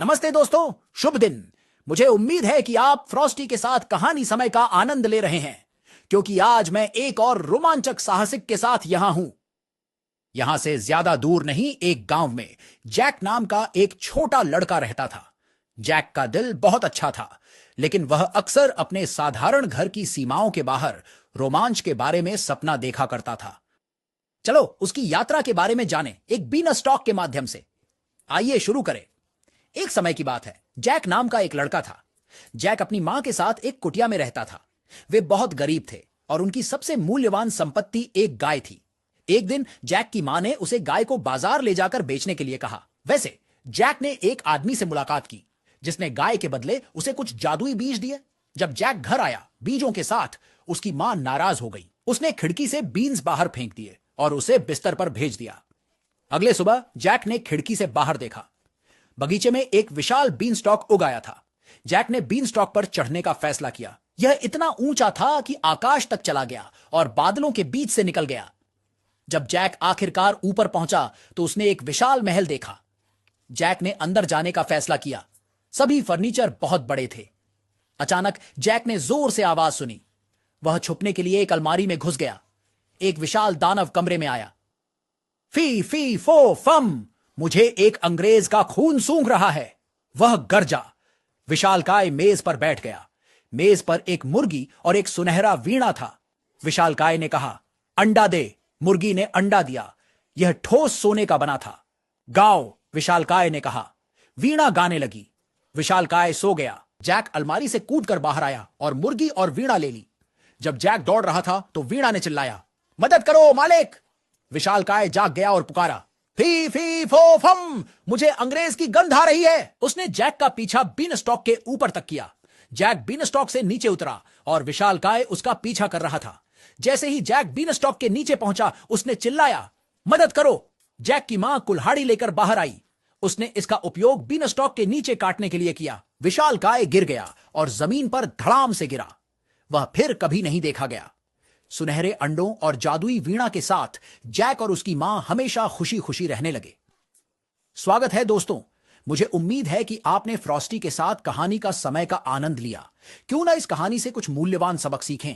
नमस्ते दोस्तों, शुभ दिन। मुझे उम्मीद है कि आप फ्रॉस्टी के साथ कहानी समय का आनंद ले रहे हैं, क्योंकि आज मैं एक और रोमांचक साहसिक के साथ यहां हूं। यहां से ज्यादा दूर नहीं, एक गांव में जैक नाम का एक छोटा लड़का रहता था। जैक का दिल बहुत अच्छा था, लेकिन वह अक्सर अपने साधारण घर की सीमाओं के बाहर रोमांच के बारे में सपना देखा करता था। चलो उसकी यात्रा के बारे में जानें, एक बीनस टॉक के माध्यम से। आइए शुरू करें। एक समय की बात है, जैक नाम का एक लड़का था। जैक अपनी मां के साथ एक कुटिया में रहता था। वे बहुत गरीब थे और उनकी सबसे मूल्यवान संपत्ति एक गाय थी। एक दिन जैक की मां ने उसे गाय को बाजार ले जाकर बेचने के लिए कहा। वैसे जैक ने एक आदमी से मुलाकात की, जिसने गाय के बदले उसे कुछ जादुई बीज दिए। जब जैक घर आया बीजों के साथ, उसकी मां नाराज हो गई। उसने खिड़की से बीन्स बाहर फेंक दिए और उसे बिस्तर पर भेज दिया। अगले सुबह जैक ने खिड़की से बाहर देखा। बगीचे में एक विशाल बीन स्टॉक उगाया था। जैक ने बीन स्टॉक पर चढ़ने का फैसला किया। यह इतना ऊंचा था कि आकाश तक चला गया और बादलों के बीच से निकल गया। जब जैक आखिरकार ऊपर पहुंचा तो उसने एक विशाल महल देखा। जैक ने अंदर जाने का फैसला किया। सभी फर्नीचर बहुत बड़े थे। अचानक जैक ने जोर से आवाज सुनी। वह छुपने के लिए एक अलमारी में घुस गया। एक विशाल दानव कमरे में आया। फी फी फो फम, मुझे एक अंग्रेज का खून सूंघ रहा है, वह गरजा। विशालकाय मेज पर बैठ गया। मेज पर एक मुर्गी और एक सुनहरा वीणा था। विशालकाय ने कहा, अंडा दे। मुर्गी ने अंडा दिया। यह ठोस सोने का बना था। गाओ, विशालकाय ने कहा। वीणा गाने लगी। विशालकाय सो गया। जैक अलमारी से कूदकर बाहर आया और मुर्गी और वीणा ले ली। जब जैक दौड़ रहा था तो वीणा ने चिल्लाया, मदद करो मालिक। विशालकाय जाग गया और पुकारा, फी फी फो फम, मुझे अंग्रेज की गंध आ रही है। उसने जैक का पीछा बीन स्टॉक के ऊपर तक किया। जैक बीन स्टॉक से नीचे उतरा और विशालकाय उसका पीछा कर रहा था। जैसे ही जैक बीन स्टॉक के नीचे पहुंचा, उसने चिल्लाया, मदद करो। जैक की मां कुल्हाड़ी लेकर बाहर आई। उसने इसका उपयोग बीन स्टॉक के नीचे काटने के लिए किया। विशालकाय गिर गया और जमीन पर धड़ाम से गिरा। वह फिर कभी नहीं देखा गया। सुनहरे अंडों और जादुई वीणा के साथ जैक और उसकी मां हमेशा खुशी खुशी रहने लगे। स्वागत है दोस्तों। मुझे उम्मीद है कि आपने फ्रॉस्टी के साथ कहानी का समय का आनंद लिया। क्यों ना इस कहानी से कुछ मूल्यवान सबक सीखें।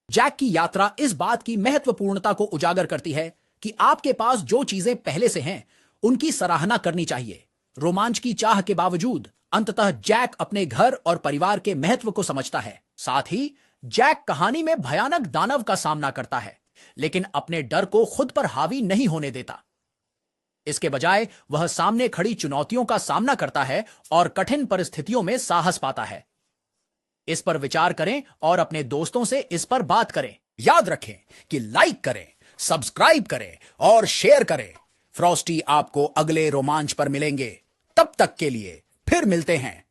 जैक की यात्रा इस बात की महत्वपूर्णता को उजागर करती है कि आपके पास जो चीजें पहले से हैं, उनकी सराहना करनी चाहिए। रोमांच की चाह के बावजूद अंततः जैक अपने घर और परिवार के महत्व को समझता है। साथ ही जैक कहानी में भयानक दानव का सामना करता है, लेकिन अपने डर को खुद पर हावी नहीं होने देता। इसके बजाय वह सामने खड़ी चुनौतियों का सामना करता है और कठिन परिस्थितियों में साहस पाता है। इस पर विचार करें और अपने दोस्तों से इस पर बात करें। याद रखें कि लाइक करें, सब्सक्राइब करें और शेयर करें। फ्रॉस्टी आपको अगले रोमांच पर मिलेंगे। तब तक के लिए फिर मिलते हैं।